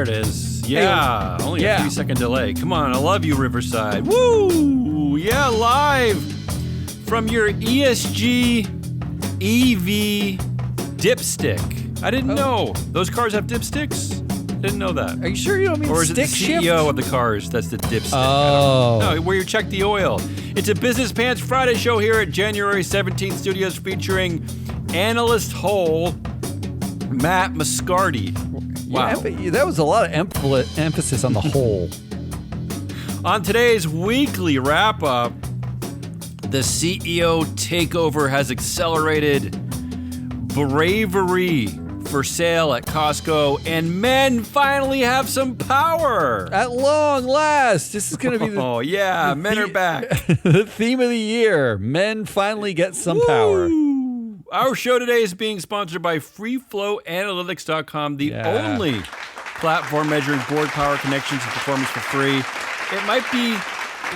There it is. Yeah, only a 3-second delay. Come on, I love you, Riverside. Woo! Yeah, live from your ESG EV Dipstick. I didn't know. Those cars have dipsticks? Didn't know that. Are you sure you don't mean or is stick it the shift? CEO of the cars that's the dipstick? Oh. No, where you check the oil. It's a Business Pants Friday show here at January 17th Studios featuring AnalystHole Matt Moscardi. Wow. Yeah, that was a lot of emphasis on the whole. On today's weekly wrap-up, the CEO takeover has accelerated. Bravery for sale at Costco, and men finally have some power. At long last, this is going to be Oh, yeah, men are back. The theme of the year. Men finally get some power. Our show today is being sponsored by FreeFlowAnalytics.com, the only platform measuring board power connections and performance for free. It might be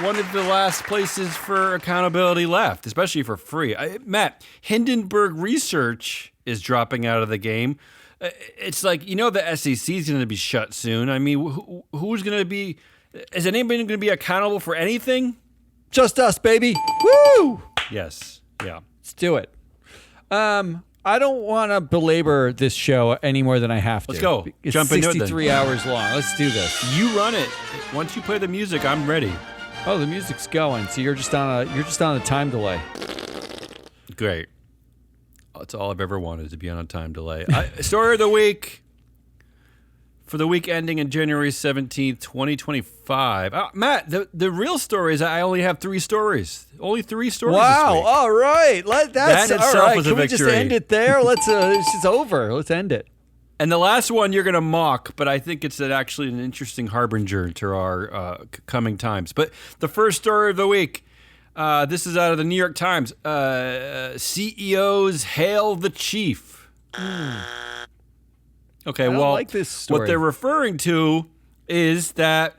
one of the last places for accountability left, especially for free. Matt, Hindenburg Research is dropping out of the game. It's like, the SEC is going to be shut soon. I mean, who's going to be, is anybody going to be accountable for anything? Just us, baby. Woo! Yes. Yeah. Let's do it. I don't want to belabor this show any more than I have to. Let's go. It's Jump into it then. 63 hours long. Let's do this. You run it. Once you play the music, I'm ready. Oh, the music's going. So you're just on a time delay. Great. That's all I've ever wanted, to be on a time delay. Story of the week for the week ending in January 17th, 2025. Matt, the real story is I only have 3 stories. Only 3 stories Wow. this week. All right. That itself all right. was a Can we victory. just end it there? It's just over. Let's end it. And the last one you're going to mock, but I think it's actually an interesting harbinger to our coming times. But the first story of the week, this is out of the New York Times. CEOs hail the chief. Okay, I don't like this story. What they're referring to is that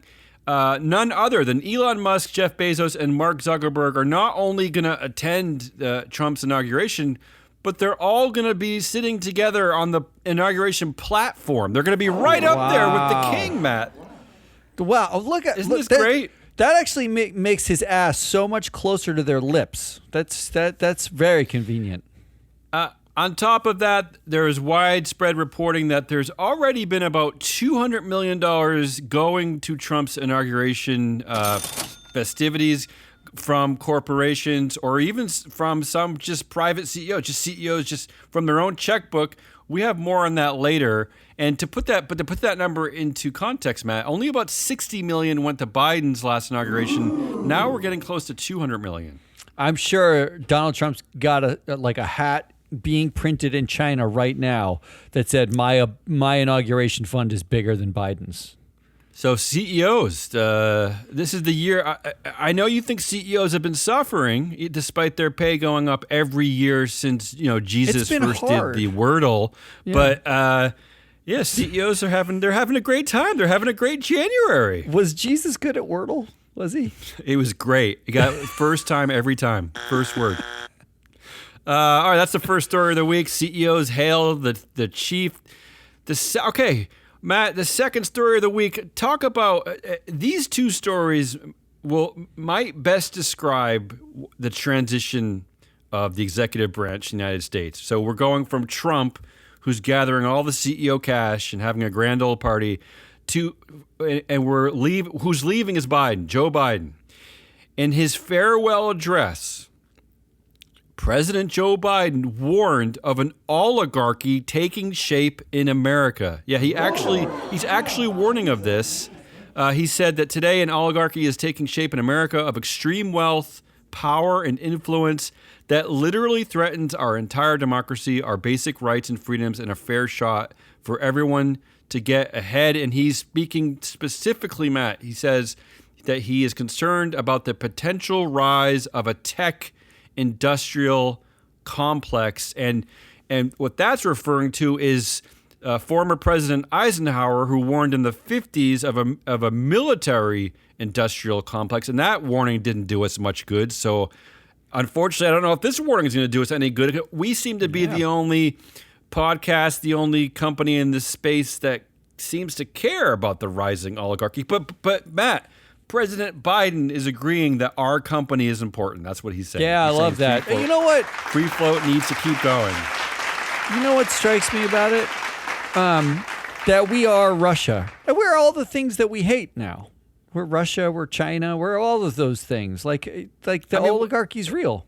none other than Elon Musk, Jeff Bezos, and Mark Zuckerberg are not only going to attend Trump's inauguration, but they're all going to be sitting together on the inauguration platform. They're going to be right up there with the king, Matt. Wow. Isn't this great? That actually makes his ass so much closer to their lips. That's very convenient. On top of that, there is widespread reporting that there's already been about $200 million going to Trump's inauguration festivities from corporations or even from some just private CEOs, just from their own checkbook. We have more on that later. And to put that number into context, Matt, only about 60 million went to Biden's last inauguration. Now we're getting close to 200 million. I'm sure Donald Trump's got a hat being printed in China right now that said my inauguration fund is bigger than Biden's. So CEOs, this is the year. I know you think CEOs have been suffering despite their pay going up every year since Jesus first hard. did the Wordle. Yeah. But CEOs are having a great time. They're having a great January. Was Jesus good at Wordle? Was he? It was great. He got first time every time. First word. All right, that's the first story of the week. CEOs hail the chief. Okay, Matt, the second story of the week. Talk about these 2 stories might best describe the transition of the executive branch in the United States. So we're going from Trump, who's gathering all the CEO cash and having a grand old party, who's leaving is Biden, Joe Biden. In his farewell address, President Joe Biden warned of an oligarchy taking shape in America. Yeah, he's actually warning of this. He said that today an oligarchy is taking shape in America of extreme wealth, power, and influence that literally threatens our entire democracy, our basic rights and freedoms, and a fair shot for everyone to get ahead. And he's speaking specifically, Matt. He says that he is concerned about the potential rise of a tech industrial complex, and what that's referring to is former President Eisenhower, who warned in the 50s of a military industrial complex, and that warning didn't do us much good. So unfortunately, I don't know if this warning is going to do us any good. We seem to be the only podcast, the only company in this space that seems to care about the rising oligarchy. But Matt, President Biden is agreeing that our company is important. That's what he's saying. Yeah, I He's love saying that. You know what? Free float needs to keep going. You know what strikes me about it? That we are Russia. And we're all the things that we hate now. We're Russia, we're China, we're all of those things. Like the oligarchy's real.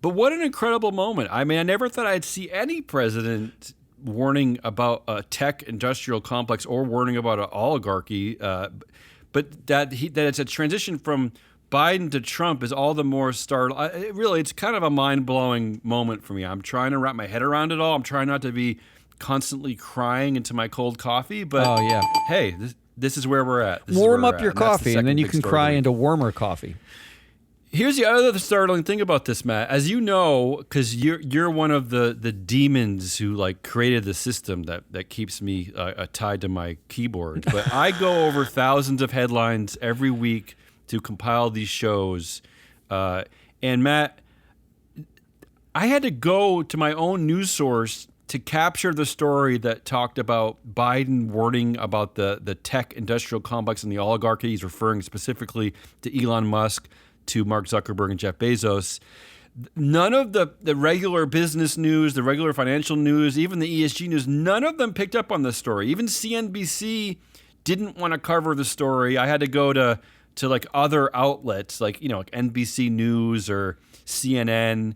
But what an incredible moment. I mean, I never thought I'd see any president warning about a tech industrial complex or warning about an oligarchy. But that it's a transition from Biden to Trump is all the more startling. Really, it's kind of a mind-blowing moment for me. I'm trying to wrap my head around it all. I'm trying not to be constantly crying into my cold coffee. But hey, this is where we're at. Warm up your coffee, and then you can cry into warmer coffee. Here's the other startling thing about this, Matt. As you know, because you're one of the demons who like created the system that keeps me tied to my keyboard. But I go over thousands of headlines every week to compile these shows. And Matt, I had to go to my own news source to capture the story that talked about Biden warning about the tech industrial complex and the oligarchy. He's referring specifically to Elon Musk, to Mark Zuckerberg and Jeff Bezos. None of the regular business news, the regular financial news, even the ESG news, none of them picked up on this story. Even CNBC didn't want to cover the story. I had to go to like other outlets like NBC News or CNN.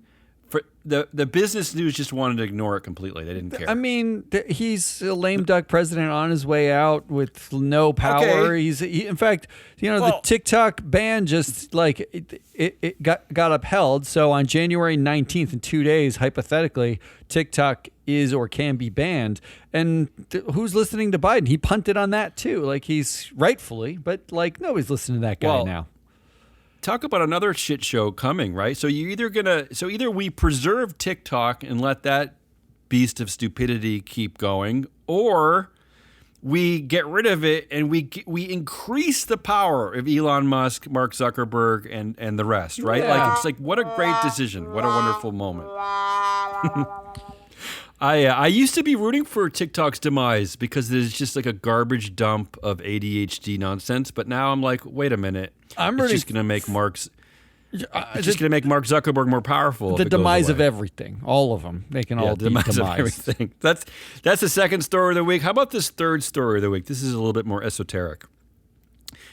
For the business news just wanted to ignore it completely. They didn't care. I mean, he's a lame duck president on his way out with no power. Okay. In fact, the TikTok ban just like it got upheld. So on January 19th, in 2 days, hypothetically, TikTok is or can be banned. And who's listening to Biden? He punted on that too. Like he's rightfully, but like nobody's listening to that guy now. Talk about another shit show coming, right? So either we preserve TikTok and let that beast of stupidity keep going, or we get rid of it and we increase the power of Elon Musk, Mark Zuckerberg, and the rest, right? Yeah. Like it's like what a great decision, what a wonderful moment. I used to be rooting for TikTok's demise because it's just like a garbage dump of ADHD nonsense, but now I'm like, wait a minute. It's just going to make Mark Zuckerberg more powerful. The demise of everything, all of them. They can all be demised. Of everything. That's the second story of the week. How about this third story of the week? This is a little bit more esoteric.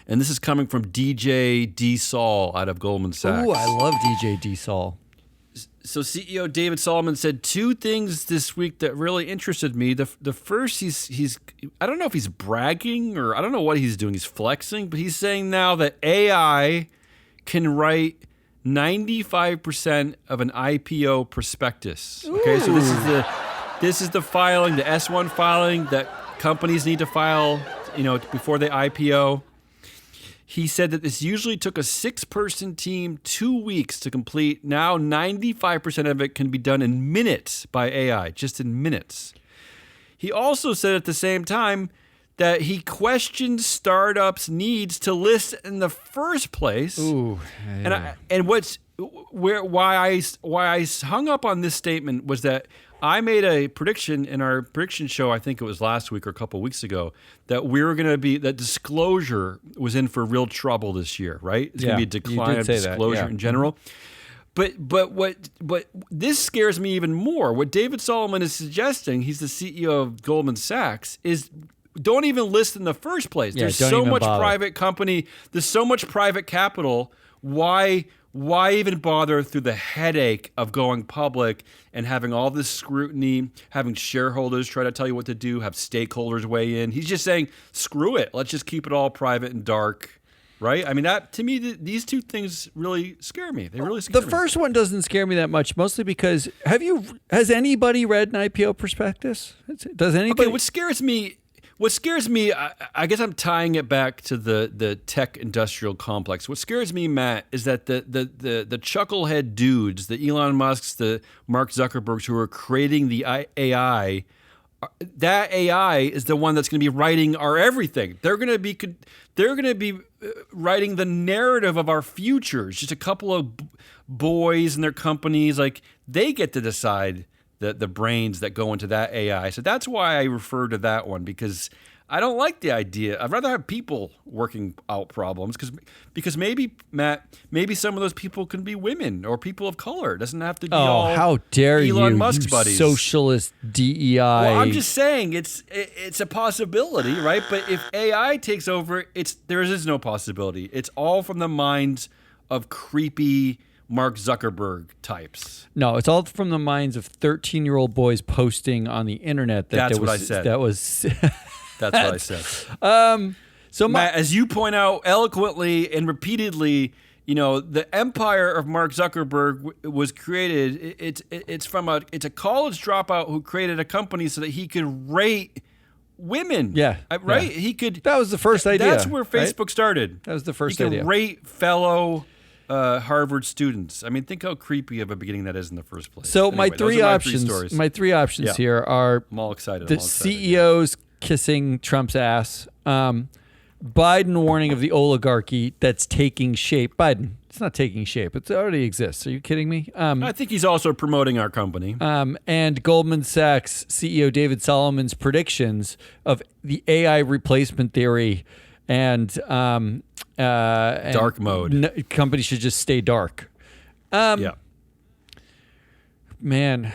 And this is coming from DJ D. Saul out of Goldman Sachs. Ooh, I love DJ D. Saul. So CEO David Solomon said two things this week that really interested me. The first, he's I don't know if he's bragging or I don't know what he's doing. He's flexing, but he's saying now that AI can write 95% of an IPO prospectus. Okay, so this is the filing, the S1 filing that companies need to file, before they IPO. He said that this usually took a 6-person team 2 weeks to complete. Now 95% of it can be done in minutes by AI, just in minutes. He also said at the same time that he questioned startups' needs to list in the first place. Ooh, yeah. Why I hung up on this statement was that I made a prediction in our prediction show, I think it was last week or a couple of weeks ago, that that disclosure was in for real trouble this year, right? It's going to be a decline of disclosure in general. But what this scares me even more. What David Solomon is suggesting, he's the CEO of Goldman Sachs, is don't even list in the first place. There's so much private company, there's so much private capital. Why even bother through the headache of going public and having all this scrutiny, having shareholders try to tell you what to do, have stakeholders weigh in? He's just saying, screw it. Let's just keep it all private and dark, right? I mean, that to me, these two things really scare me. They really scare me. The first one doesn't scare me that much, mostly because has anybody read an IPO prospectus? Does anybody? Okay, what scares me, I guess I'm tying it back to the tech industrial complex. What scares me, Matt, is that the chucklehead dudes, the Elon Musks, the Mark Zuckerbergs who are creating the AI, that AI is the one that's going to be writing our everything. They're going to be writing the narrative of our futures. Just a couple of boys and their companies, like they get to decide the brains that go into that AI. So that's why I refer to that one, because I don't like the idea. I'd rather have people working out problems because maybe, Matt, maybe some of those people can be women or people of color. It doesn't have to be all how dare Elon you, Musk's you buddies. socialist DEI. Well, I'm just saying it's a possibility, right? But if AI takes over, there is no possibility. It's all from the minds of creepy Mark Zuckerberg types. No, it's all from the minds of 13-year-old boys posting on the internet. That's what I said. That was. That's what I said. So Matt, as you point out eloquently and repeatedly, the empire of Mark Zuckerberg was created. It's a college dropout who created a company so that he could rate women. Yeah, right. Yeah. He could. That was the first idea. That's where Facebook started. That was the first idea. He could rate fellow Harvard students. I mean, think how creepy of a beginning that is in the first place. So anyway, my three options here are I'm all excited. The CEOs kissing Trump's ass, Biden warning of the oligarchy that's taking shape. Biden, it's not taking shape. It already exists. Are you kidding me? I think he's also promoting our company. And Goldman Sachs CEO David Solomon's predictions of the AI replacement theory and dark mode. Companies should just stay dark. Yeah. Man.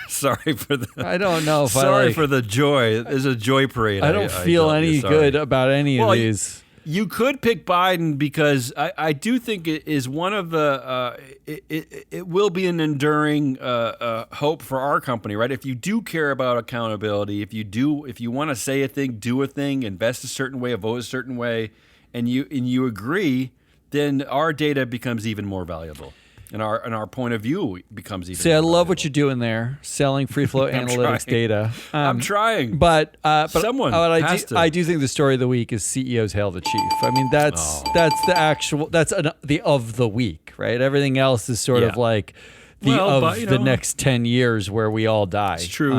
Sorry for the. I don't know if sorry for the joy. There's a joy parade. I don't feel any good about any of these. You could pick Biden because I do think it is one of the. It will be an enduring hope for our company, right? If you do care about accountability, if you want to say a thing, do a thing, invest a certain way, vote a certain way, and you agree, then our data becomes even more valuable. And our point of view becomes even. See, more I love valuable. what you're doing there, selling free flow analytics data. I'm trying, but someone has to. I do think the story of the week is CEOs hail the chief. I mean, that's the actual the of the week, right? Everything else is sort of like the next 10 years where we all die. It's true.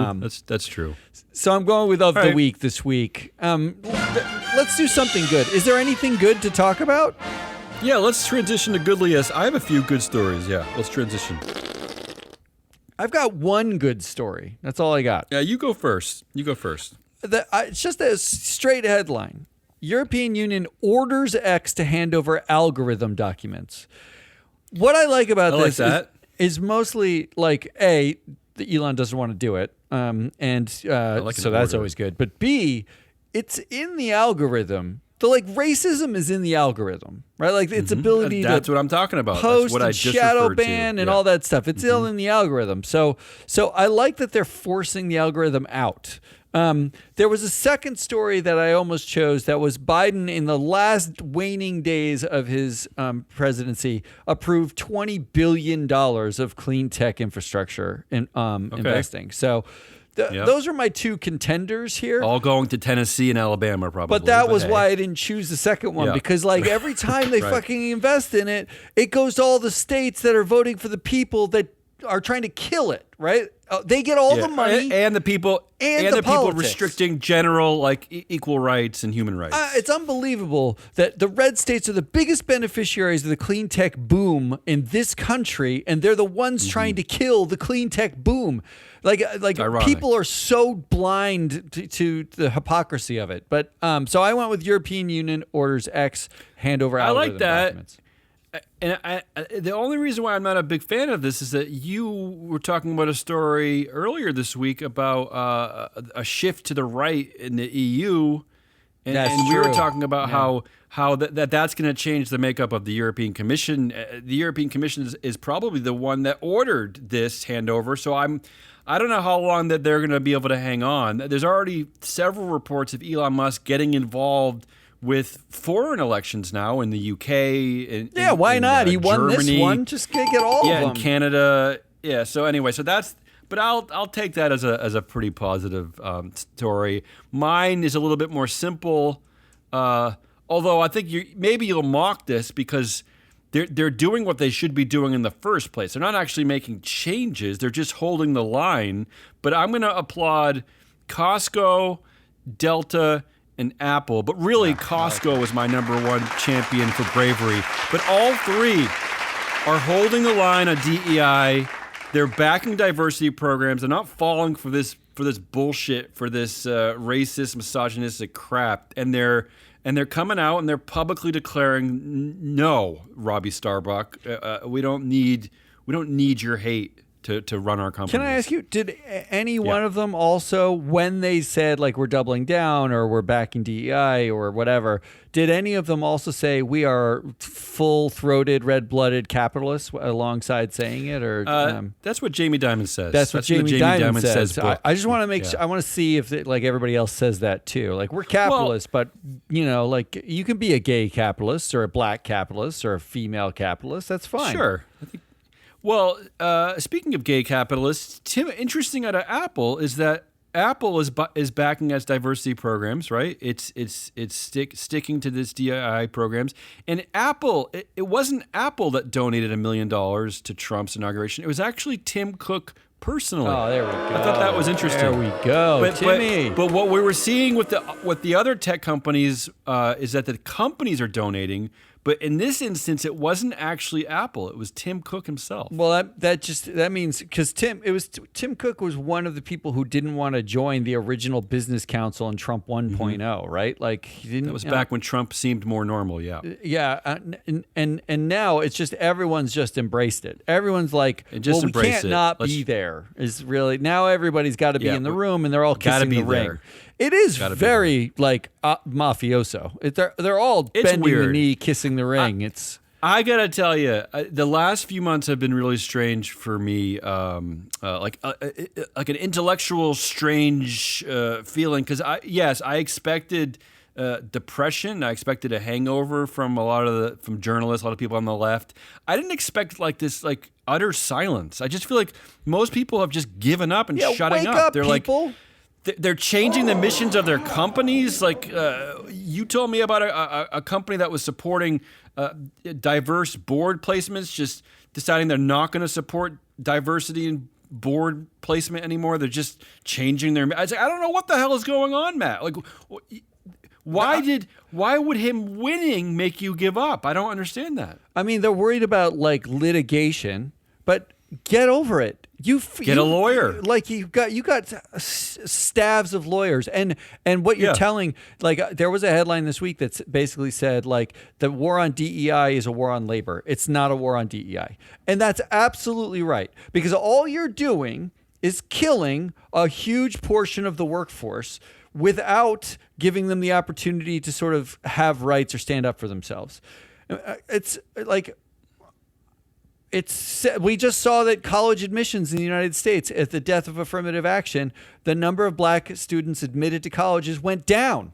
That's true. So I'm going with the week this week. Let's do something good. Is there anything good to talk about? Yeah, let's transition to Goodliest. I have a few good stories. Yeah, let's transition. I've got one good story. That's all I got. Yeah, you go first. It's just a straight headline. European Union orders X to hand over algorithm documents. What I like about this is mostly like, A, that Elon doesn't want to do it. So that's always good. But B, it's in the algorithm. The racism is in the algorithm, right? Like its ability that's to what I'm talking about. Post that's what I and just shadow referred ban to. and all that stuff. It's all in the algorithm. So I like that they're forcing the algorithm out. There was a second story that I almost chose that was Biden in the last waning days of his presidency approved $20 billion of clean tech infrastructure in investing. So those are my two contenders here. All going to Tennessee and Alabama, probably. But that was why I didn't choose the second one because, every time they fucking invest in it, it goes to all the states that are voting for the people that are trying to kill it, right? They get all the money and the people and the people restricting general equal rights and human rights. It's unbelievable that the red states are the biggest beneficiaries of the clean tech boom in this country, and they're the ones trying to kill the clean tech boom. Like people are so blind to the hypocrisy of it. But so I went with European Union orders X hand over algorithm documents. And the only reason why I'm not a big fan of this is that you were talking about a story earlier this week about a shift to the right in the EU, and we were talking about how that's going to change the makeup of the European Commission. The European Commission is probably the one that ordered this handover. So I don't know how long that they're going to be able to hang on. There's already several reports of Elon Musk getting involved with foreign elections now in the UK. Why not? He won Germany. this one. Just get all of them. Yeah, in Canada. Yeah. So anyway, but I'll take that as a pretty positive story. Mine is a little bit more simple, although I think maybe you'll mock this because they're doing what they should be doing in the first place. They're not actually making changes. They're just holding the line. But I'm going to applaud Costco, Delta, and Apple, but really Costco was my number one champion for bravery. But all three are holding the line on DEI They're backing diversity programs. They're not falling for this bullshit, for this racist, misogynistic crap. And they're coming out and they're publicly declaring, no, Robbie Starbuck, we don't need your hate to run our company. Can I ask you, did any one of them also, when they said like we're doubling down or we're backing DEI or whatever, did any of them also say we are full-throated, red-blooded capitalists alongside saying it? Or that's what Jamie Dimon says. That's what Jamie Dimon says. I just want to make sure. I want to see if like everybody else says that too. Like we're capitalists, but like you can be a gay capitalist or a black capitalist or a female capitalist. That's fine. Sure. Well, speaking of gay capitalists, Tim, interesting out of Apple is that Apple is backing its diversity programs, right? It's sticking to this DEI programs, and Apple. It wasn't Apple that donated $1 million to Trump's inauguration. It was actually Tim Cook personally. Oh, there we go. I thought that was interesting. There we go, Timmy. But what we were seeing with the other tech companies is that the companies are donating. But in this instance, it wasn't actually Apple. It was Tim Cook himself. Well, that means because Tim Cook was one of the people who didn't want to join the original business council in Trump 1.0, right? Like he didn't. That was back when Trump seemed more normal. Yeah. Yeah, and now it's just everyone's just embraced it. Everyone's like, well, we can't not be there. Is really now everybody's got to be in the room, and they're all kissing the ring. There. It is very like mafioso. They're all bending the knee, kissing the ring. I gotta tell you, the last few months have been really strange for me. Like an intellectual strange feeling because I expected depression. I expected a hangover from from journalists, a lot of people on the left. I didn't expect like this like utter silence. I just feel like most people have just given up and shutting up. They're people. They're changing the missions of their companies. Like you told me about a company that was supporting diverse board placements, just deciding they're not going to support diversity in board placement anymore. They're just changing their. I don't know what the hell is going on, Matt. Like, why would him winning make you give up? I don't understand that. I mean, they're worried about like litigation, but get over it. Get a lawyer. Like you got staves of lawyers, and what you're telling, like there was a headline this week that basically said like the war on DEI is a war on labor. It's not a war on DEI, and that's absolutely right because all you're doing is killing a huge portion of the workforce without giving them the opportunity to sort of have rights or stand up for themselves. It's like. We just saw that college admissions in the United States, at the death of affirmative action, the number of black students admitted to colleges went down,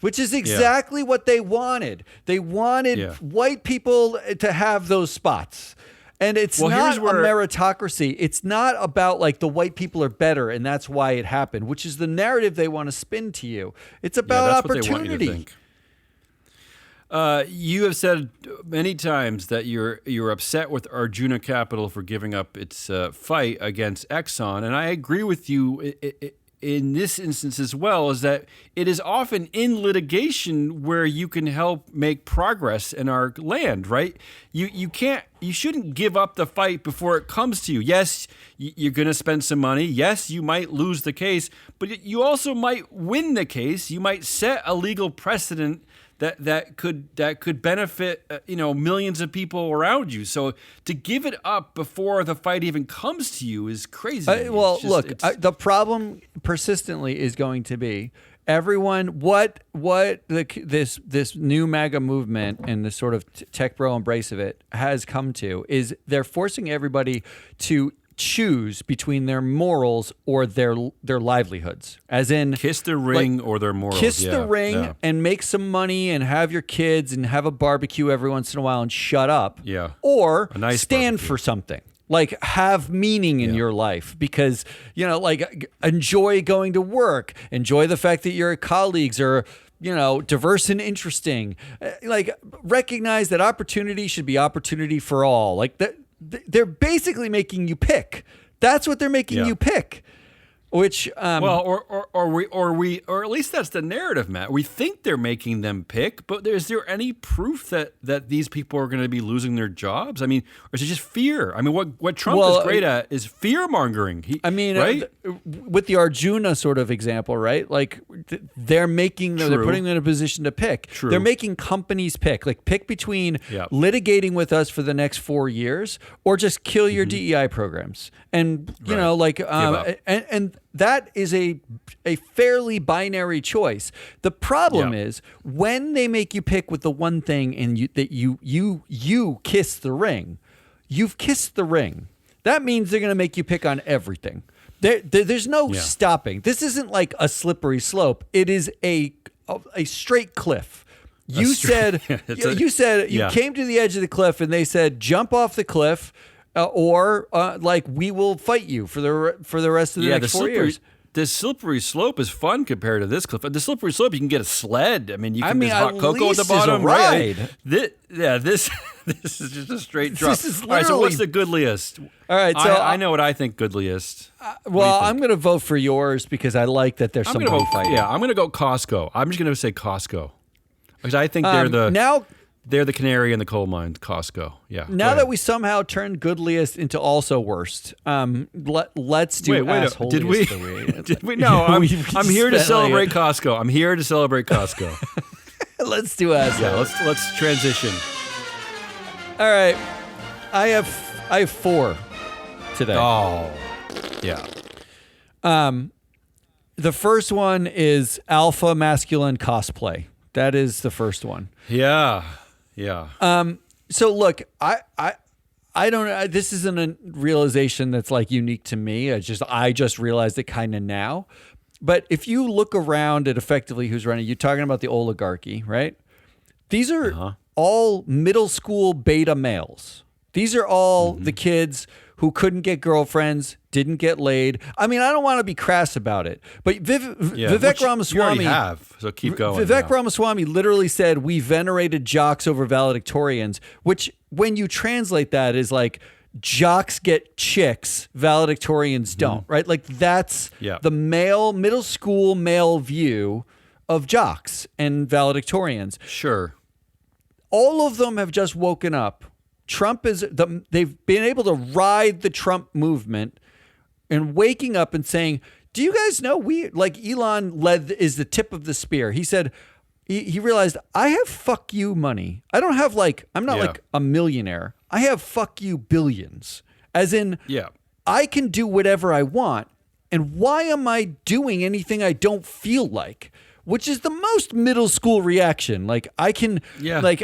which is exactly what they wanted. They wanted white people to have those spots. And it's not a meritocracy. It's not about like the white people are better and that's why it happened, which is the narrative they want to spin to you. It's about opportunity. What they want you to think. You have said many times that you're upset with Arjuna Capital for giving up its fight against Exxon, and I agree with you in this instance as well. Is that it is often in litigation where you can help make progress in our land, right? You shouldn't give up the fight before it comes to you. Yes, you're going to spend some money. Yes, you might lose the case, but you also might win the case. You might set a legal precedent that could benefit millions of people around you. So to give it up before the fight even comes to you is crazy. The problem persistently is going to be everyone. This new MAGA movement and the sort of tech bro embrace of it has come to is they're forcing everybody to choose between their morals or their livelihoods, as in kiss the ring or their morals. Kiss the ring and make some money and have your kids and have a barbecue every once in a while and shut up. Yeah. Or a nice stand barbecue. For something. Like have meaning in your life because, like enjoy going to work, enjoy the fact that your colleagues are, diverse and interesting. Like recognize that opportunity should be opportunity for all. Like that. They're basically making you pick. That's what they're making you pick. Which well, or at least that's the narrative, Matt. We think they're making them pick, but is there any proof that these people are going to be losing their jobs? I mean, or is it just fear? I mean, what Trump is great at is fear mongering. Right? With the Arjuna sort of example, right? Like they're making them, they're putting them in a position to pick. True. They're making companies pick between litigating with us for the next 4 years or just kill your DEI programs. And you know, like and that is a fairly binary choice. The problem is when they make you pick with the one thing and you kiss the ring, you've kissed the ring. That means they're going to make you pick on everything. There's no stopping. This isn't like a slippery slope. It is a straight cliff. You said you came to the edge of the cliff and they said jump off the cliff. Or we will fight you for the rest of the next 4 years. The slippery slope is fun compared to this cliff. The slippery slope, you can get a sled. I mean, there's hot cocoa at the bottom. Right? This is just a straight drop. This is All right, so what's the goodliest? All right, so I know what I think goodliest. I'm going to vote for yours because I like that there's somebody fighting. Yeah, I'm going to go Costco. I'm just going to say Costco because I think they're they're the canary in the coal mine, Costco. Yeah. Now that we somehow turned goodliest into also worst, let's do assholiest. Did we? No, I'm here to celebrate Costco. I'm here to celebrate Costco. Let's do asshole. Yeah, let's transition. All right, I have 4 today. Oh, yeah. The first one is alpha masculine cosplay. That is the first one. Yeah. So look, I don't know. This isn't a realization that's like unique to me. I just realized it kind of now. But if you look around at effectively who's running, you're talking about the oligarchy, right? These are all middle school beta males. These are all the kids who couldn't get girlfriends, didn't get laid. I mean, I don't want to be crass about it, but Vivek Ramaswamy. You already have, so keep going. Vivek Ramaswamy literally said, we venerated jocks over valedictorians, which when you translate that is like, jocks get chicks, valedictorians don't, right? Like that's the middle school male view of jocks and valedictorians. Sure. All of them have just woken up. They've been able to ride the Trump movement and waking up and saying, do you guys know Elon is the tip of the spear. He said, he realized I have fuck you money. I don't have I'm not like a millionaire. I have fuck you billions. As in, I can do whatever I want. And why am I doing anything I don't feel like? Which is the most middle school reaction. Like I can, like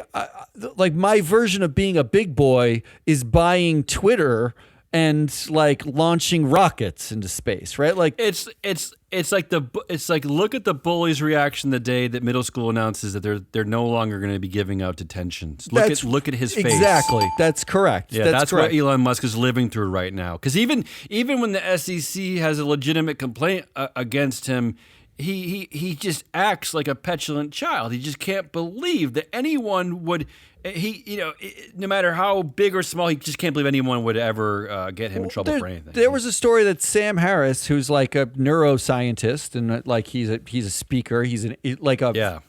my version of being a big boy is buying Twitter and like launching rockets into space, right? Like it's like look at the bully's reaction the day that middle school announces that they're no longer going to be giving out detentions. Look at his face. Exactly, that's correct. Yeah, that's correct. What Elon Musk is living through right now. Because even when the SEC has a legitimate complaint against him. He just acts like a petulant child. He just can't believe that anyone would. No matter how big or small, he just can't believe anyone would ever get him in trouble for anything. There was a story that Sam Harris, who's like a neuroscientist and like he's a speaker, he's a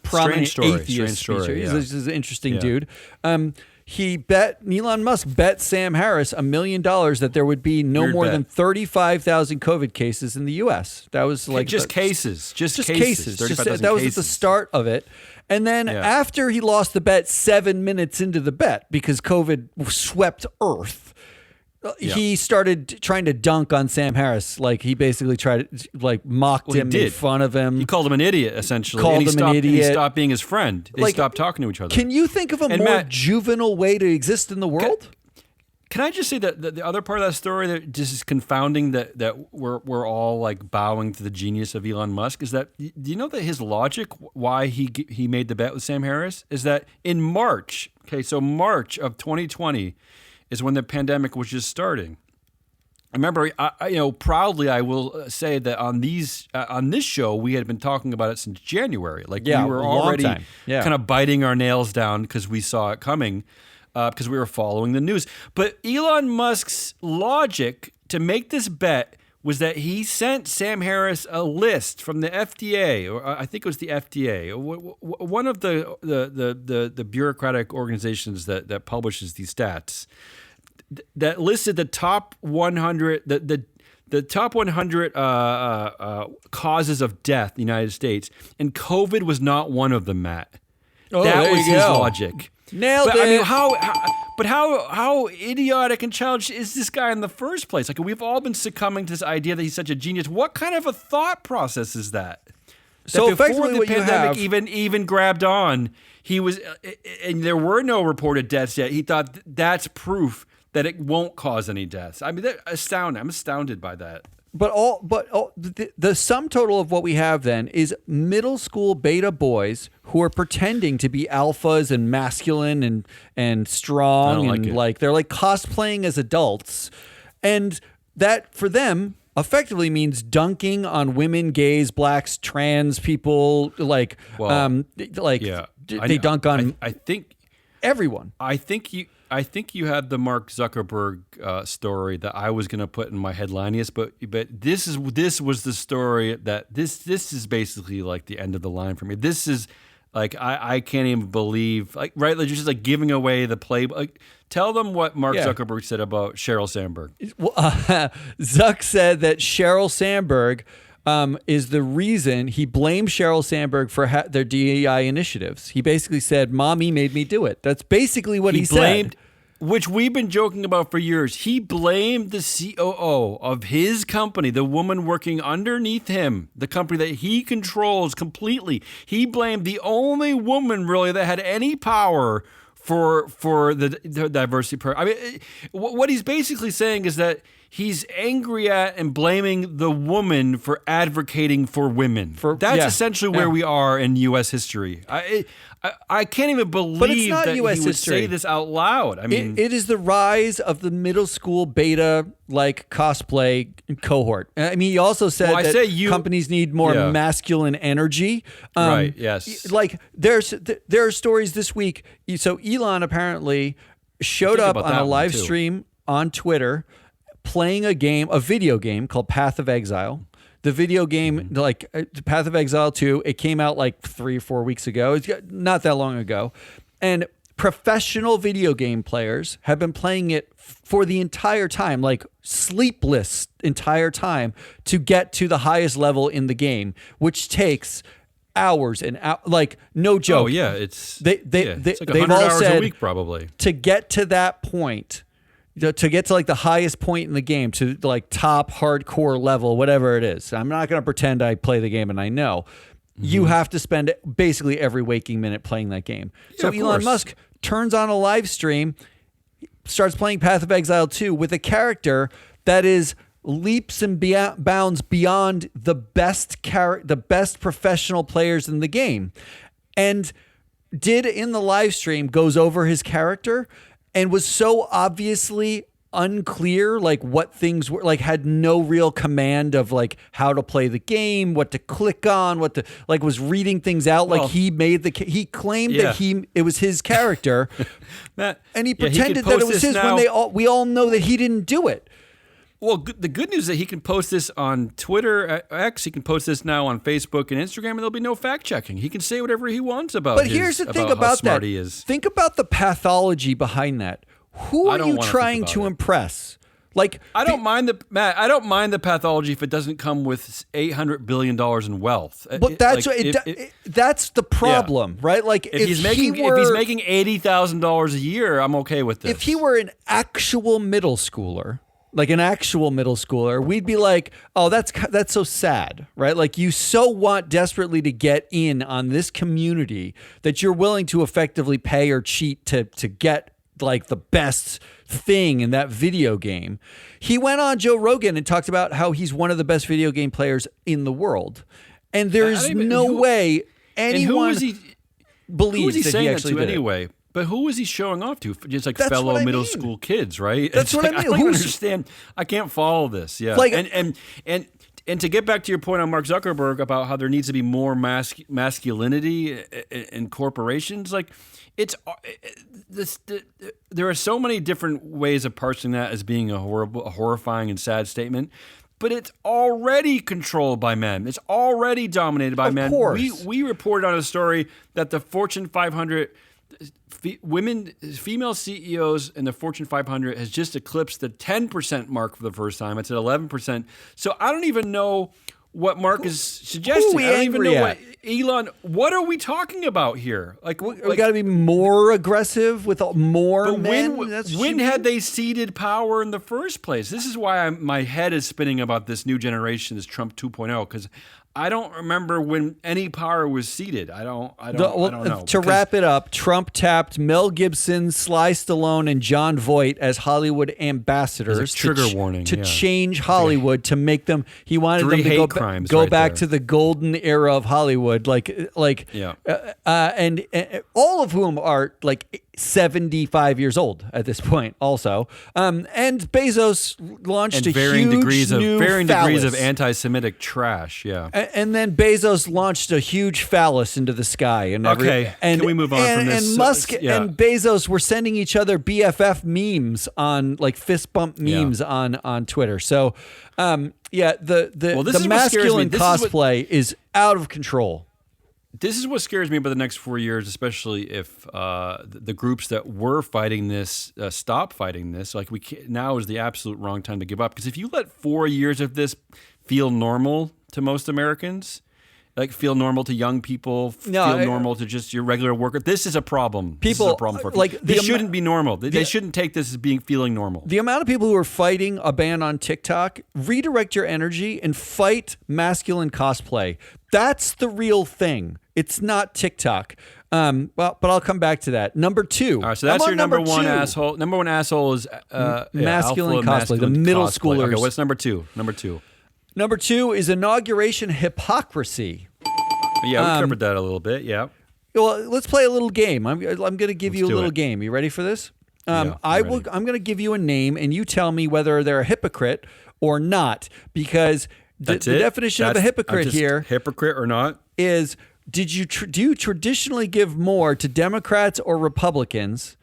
prominent atheist speaker. He's an interesting dude. Elon Musk bet Sam Harris $1 million that there would be no more than 35,000 COVID cases in the U.S. That was like just cases. That was at the start of it. And then after he lost the bet 7 minutes into the bet because COVID swept Earth, he started trying to dunk on Sam Harris. Like he basically tried to mocked him, made fun of him. He called him an idiot, essentially. He stopped being his friend. They stopped talking to each other. Can you think of a more juvenile way to exist in the world? Can I just say that the other part of that story that just is confounding that we're all like bowing to the genius of Elon Musk is that, do you know that his logic why he made the bet with Sam Harris is that in March of 2020 is when the pandemic was just starting. I remember, proudly I will say that on this show we had been talking about it since January. Like we were already kind of biting our nails down because we saw it coming. Because we were following the news. But Elon Musk's logic to make this bet was that he sent Sam Harris a list from the FDA, or I think it was the FDA, one of the bureaucratic organizations that publishes these stats, that listed the top 100 the top 100 causes of death in the United States, and COVID was not one of them, Matt. Oh, that was his go. logic. Nailed it. I mean, how idiotic and childish is this guy in the first place? Like, we've all been succumbing to this idea that he's such a genius. What kind of a thought process is that? So that before effectively, the what pandemic you have, even grabbed on, he was, and there were no reported deaths yet. He thought that's proof that it won't cause any deaths. I mean, astounding. I'm astounded by that. But the sum total of what we have then is middle school beta boys who are pretending to be alphas and masculine and strong, and like they're like cosplaying as adults, and that for them effectively means dunking on women, gays, blacks, trans people. They dunk on. I think everyone. I think you had the Mark Zuckerberg story that I was going to put in my headline, yes, but this was the story that this is basically like the end of the line for me. This is like I can't even believe, like, right, like, you're just like giving away the play. Like, tell them what Mark Zuckerberg said about Sheryl Sandberg. Well, Zuck said that Sheryl Sandberg is the reason. He blamed Sheryl Sandberg for their DEI initiatives. He basically said, "Mommy made me do it." That's basically what he said. Which we've been joking about for years. He blamed the COO of his company, the woman working underneath him, the company that he controls completely. He blamed the only woman really that had any power for the diversity. I mean, what he's basically saying is that he's angry at and blaming the woman for advocating for women. That's essentially where we are in U.S. history. I can't even believe that US he would history. say this out loud. I mean, it is the rise of the middle school beta like cosplay cohort. I mean, he also said that companies need more masculine energy. Right. Yes. Like there are stories this week. So Elon apparently showed up on a live stream on Twitter playing a video game called Path of Exile. The video game, like Path of Exile 2, it came out like 3 or 4 weeks ago. It's not that long ago. And professional video game players have been playing it for the entire time, like sleepless entire time, to get to the highest level in the game, which takes hours and like no joke. Oh yeah, it's like 100 they've all hours said a week probably. To get to that point, to get to like the highest point in the game, to like top hardcore level, whatever it is. I'm not going to pretend I play the game and I know. You have to spend basically every waking minute playing that game. So Elon Musk turns on a live stream, starts playing Path of Exile 2 with a character that is leaps and bounds beyond the best professional players in the game. And in the live stream goes over his character and was so obviously unclear, like what things were, like had no real command of like how to play the game, what to click on, was reading things out. Like he claimed that it was his character, Matt, and he pretended that it was his when we all know that he didn't do it. Well, the good news is that he can post this on Twitter, X. He can post this now on Facebook and Instagram, and there'll be no fact checking. He can say whatever he wants about. But here's the thing about that. Think about the pathology behind that. Who are you trying to impress? Like, I don't mind the pathology if it doesn't come with $800 billion in wealth. But that's that's the problem, right? Like, if he's making $80,000 a year, I'm okay with this. If he were an actual middle schooler. Like an actual middle schooler, we'd be like, oh, that's so sad, right? Like you so want desperately to get in on this community that you're willing to effectively pay or cheat to get like the best thing in that video game. He went on Joe Rogan and talked about how he's one of the best video game players in the world. And there's no way anyone believes that he actually did it. But who is he showing off to? Just like fellow middle school kids, right? That's what I mean. I don't even understand. I can't follow this. Yeah. Like, and to get back to your point on Mark Zuckerberg about how there needs to be more masculinity in corporations, like there are so many different ways of parsing that as being a horrifying and sad statement. but it's already controlled by men. It's already dominated by men. Of course. We reported on a story that the Fortune 500 female CEOs in the Fortune 500 has just eclipsed the 10% mark for the first time. It's at 11%. So I don't even know what Mark is suggesting. I don't even know what Elon. What are we talking about here? We got to be more aggressive with more men. When had they ceded power in the first place? This is why my head is spinning about this new generation, this Trump 2.0, because I don't remember when any power was ceded. I don't know. To wrap it up, Trump tapped Mel Gibson, Sly Stallone, and John Voight as Hollywood ambassadors to change Hollywood, to make them. He wanted them to go back to the golden era of Hollywood, and all of whom are like 75 years old at this point. Also, and Bezos launched varying degrees of anti-Semitic trash. Yeah. And then Bezos launched a huge phallus into the sky. And can we move on from this? And Musk and Bezos were sending each other BFF memes on fist bump memes on Twitter. So, the masculine cosplay is out of control. This is what scares me about the next 4 years, especially if the groups that were fighting this stop fighting this. Now is the absolute wrong time to give up, because if you let 4 years of this feel normal to most Americans, feel normal to young people, normal to just your regular worker, this is a problem. This is a problem for people. This shouldn't be normal. They shouldn't take this as feeling normal. The amount of people who are fighting a ban on TikTok, redirect your energy and fight masculine cosplay. That's the real thing. It's not TikTok. But I'll come back to that. Number 2. All right, so that's your number one asshole. Number one asshole is masculine cosplay, the middle schoolers. Okay, what's number 2? Number 2 is inauguration hypocrisy. Yeah, we covered that a little bit. Yeah. Well, let's play a little game. I'm going to give you a little game. You ready for this? I'm going to give you a name, and you tell me whether they're a hypocrite or not. Because the definition of a hypocrite here, hypocrite or not, is do you traditionally give more to Democrats or Republicans?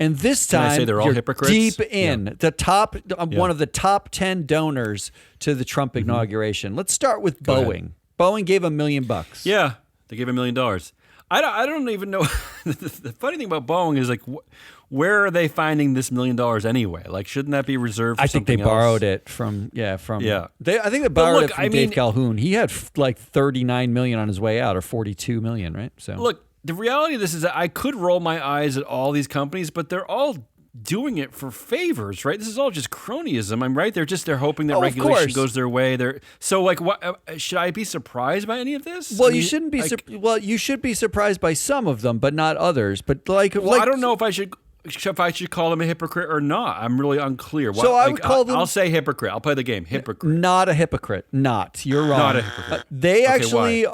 And this time, they're all hypocrites? Deep in the top, one of the top 10 donors to the Trump inauguration. Let's start with Boeing. Boeing gave $1 million. Yeah, they gave $1 million. I don't even know. The funny thing about Boeing is where are they finding this $1 million anyway? Shouldn't that be reserved for something else? Borrowed it from. I think they borrowed it from Dave Calhoun. He had $39 million on his way out, or $42 million, right? So look. The reality of this is that I could roll my eyes at all these companies, but they're all doing it for favors, right? This is all just cronyism. I'm right. They're hoping that regulation goes their way. What should I be surprised by any of this? Well, you shouldn't be. You should be surprised by some of them, but not others. But I don't know if I should call him a hypocrite or not. I'm really unclear. So I would call them. I'll say hypocrite. I'll play the game. Hypocrite. Not a hypocrite. You're wrong. Not a hypocrite. They actually,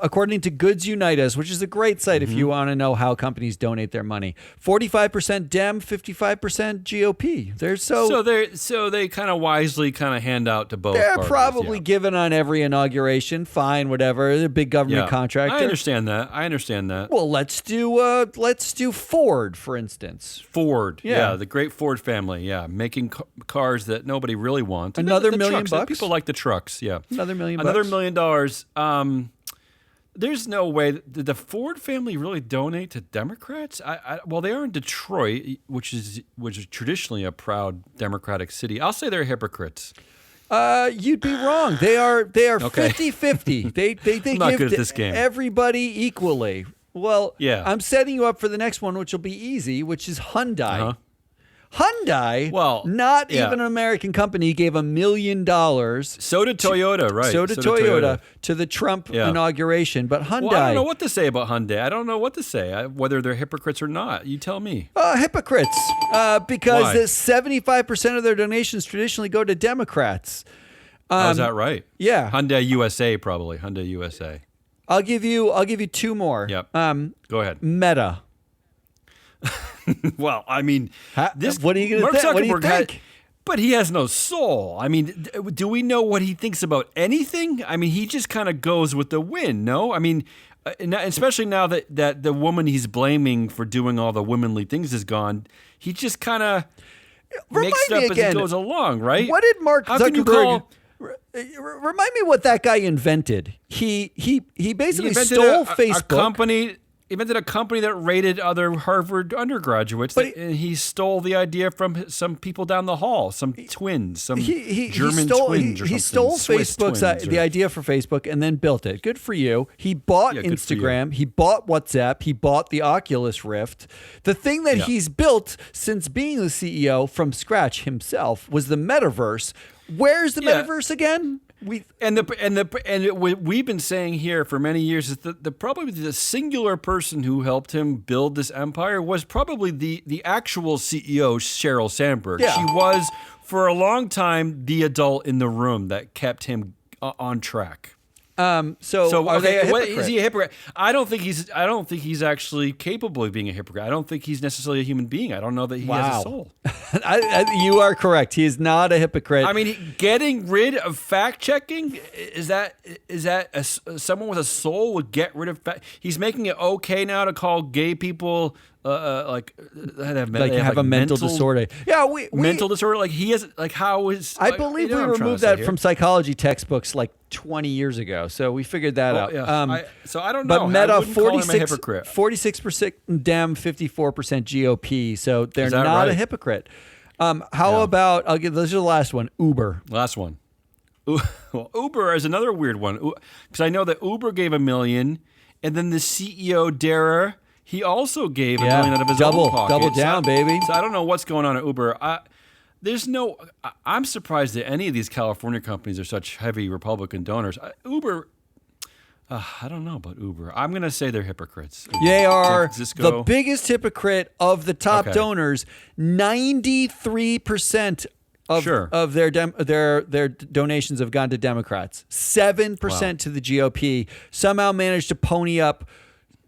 according to Goods Unite Us, which is a great site if you want to know how companies donate their money, 45% Dem, 55% GOP. So they kind of wisely hand out to both. They're parties, probably given on every inauguration. Fine, whatever. They're a big government contractor. I understand that. Well, let's do Ford, for instance. Ford, the great Ford family, making cars that nobody really wants. Another $1 million bucks. People like the trucks, Another $1 million. Another $1 million. There's no way. Did the Ford family really donate to Democrats? Well, they are in Detroit, which is traditionally a proud Democratic city. I'll say they're hypocrites. You'd be wrong. They are 50-50. They I'm not give good at this game. Everybody equally. Well, I'm setting you up for the next one, which will be easy, which is Hyundai. Hyundai, not even an American company, gave $1 million. So did Toyota, right? So did Toyota to the Trump inauguration. But Hyundai... Well, I don't know what to say about Hyundai. I don't know what to say, whether they're hypocrites or not. You tell me. Hypocrites, because 75% of their donations traditionally go to Democrats. Is that right? Yeah. Hyundai USA, probably. Hyundai USA. I'll give you two more. Yep. Go ahead. Meta. Well, I mean, what are you going to think? What do you think? But he has no soul. I mean, do we know what he thinks about anything? I mean, he just kind of goes with the wind, no? I mean, especially now that the woman he's blaming for doing all the womanly things is gone, he just kind of makes it up as he goes along, right? What did Mark Zuckerberg... Remind me what that guy invented. He basically invented stole a Facebook. company. He invented a company that rated other Harvard undergraduates, and he stole the idea from some people down the hall, some twins, some German twins or something. He stole Swiss Facebook's twins the idea for Facebook and then built it. Good for you. He bought Instagram. He bought WhatsApp. He bought the Oculus Rift. The thing that he's built since being the CEO from scratch himself was the metaverse. Where's the metaverse again? We've been saying here for many years is that probably the singular person who helped him build this empire was probably the actual CEO, Sheryl Sandberg. Yeah. She was for a long time the adult in the room that kept him on track. So are they a hypocrite? Is he a hypocrite? I don't think he's actually capable of being a hypocrite. I don't think he's necessarily a human being. I don't know that he has a soul. You are correct. He is not a hypocrite. I mean, getting rid of fact checking is that someone with a soul would get rid of fact? He's making it okay now to call gay people have a mental disorder. Yeah, we mental disorder. Like he has. Like how is? I believe we removed that from psychology textbooks like 20 years ago. So we figured that out. Yeah. So I don't know. But Meta, I wouldn't call him a hypocrite. 46% Dem, 54% GOP. So they're not right? a hypocrite. How about? I'll give. This is the last one. Uber. Last one. Well, Uber is another weird one because I know that Uber gave $1 million, and then the CEO Dara. He also gave $1 million out of his own pocket. Double down, baby. So I don't know what's going on at Uber. I'm surprised that any of these California companies are such heavy Republican donors. Uber, I don't know about Uber. I'm going to say they're hypocrites. They are the biggest hypocrite of the top donors. 93% of their donations have gone to Democrats. 7% to the GOP. Somehow managed to pony up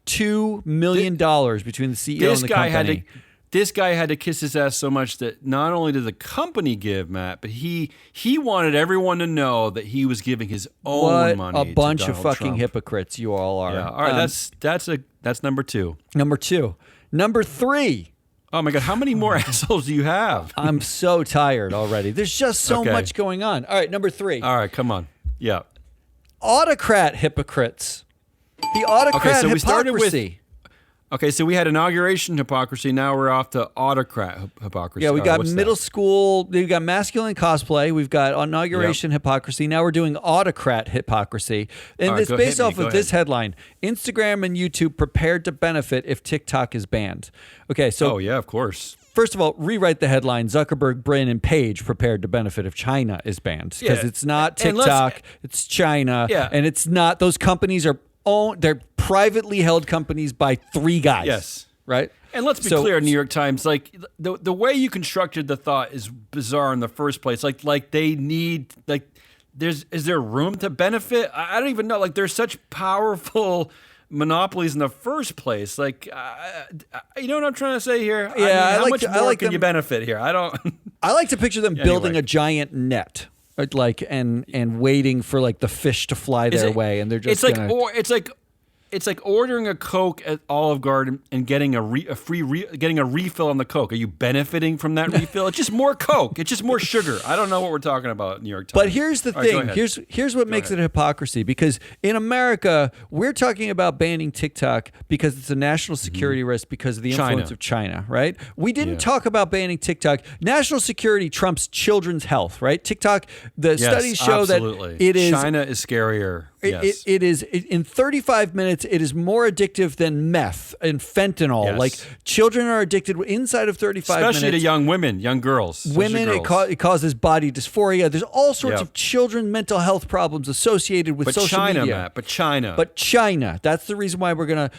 $2 million between the CEO and the company. This guy had to kiss his ass so much that not only did the company give, Matt, but he wanted everyone to know that he was giving his own money. What a bunch to of fucking Trump. Hypocrites you all are. Yeah. All right, that's number two. Number two. Number three. Oh my God, how many more assholes do you have? I'm so tired already. There's just so much going on. All right, number three. All right, come on. Yeah. Autocrat hypocrites. The autocrat hypocrisy. So we had inauguration hypocrisy. Now we're off to autocrat hypocrisy. Yeah, we got middle school. We've got masculine cosplay. We've got inauguration hypocrisy. Now we're doing autocrat hypocrisy. And it's based off of this headline. Instagram and YouTube prepared to benefit if TikTok is banned. Okay, so... Oh, yeah, of course. First of all, rewrite the headline. Zuckerberg, Brin, and Page prepared to benefit if China is banned. Because it's not TikTok, it's China. Yeah. And it's not... Those companies are... They're privately held companies by three guys. Yes. Right? And let's be clear, New York Times, like the way you constructed the thought is bizarre in the first place. Like they need is there room to benefit? I don't even know. Like there's such powerful monopolies in the first place. Like you know what I'm trying to say here? Yeah, how much more can you benefit here? I don't I like to picture them building a giant net. And waiting for like the fish to fly their way, and they're just it's like ordering a Coke at Olive Garden and getting a refill on the Coke. Are you benefiting from that refill? It's just more Coke. It's just more sugar. I don't know what we're talking about, New York Times. But here's the thing. Here's what makes it hypocrisy. Because in America, we're talking about banning TikTok because it's a national security risk because of the influence of China, right? We didn't talk about banning TikTok. National security trumps children's health, right? TikTok, studies show that it is... China is scarier. Yes. It is in 35 minutes. It is more addictive than meth and fentanyl. Yes. Like children are addicted inside of 35 minutes. Especially to young women, young girls. It causes body dysphoria. There's all sorts of children mental health problems associated with social media. Matt, but China. That's the reason why we're gonna.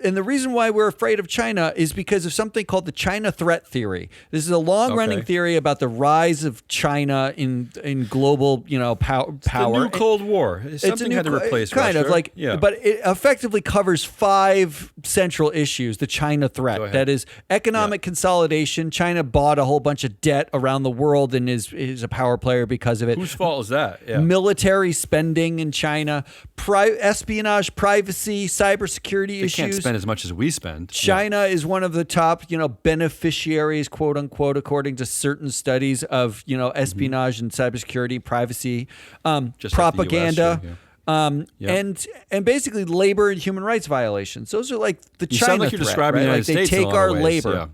And the reason why we're afraid of China is because of something called the China threat theory. This is a long-running theory about the rise of China in global, power. It's the new Cold War. Something had to replace Russia. But effectively covers 5 central issues. The China threat, that is economic consolidation. China bought a whole bunch of debt around the world and is a power player because of it. Whose fault is that? Yeah. Military spending in China, espionage, privacy, cybersecurity issues. They can't spend as much as we spend. China is one of the top, beneficiaries, quote unquote, according to certain studies of, espionage and cybersecurity, privacy, Just propaganda. Like the US, and basically labor and human rights violations. Those are like the you China sound like you're threat, describing right? the United Like States they in a take lot our of ways, labor. Yeah.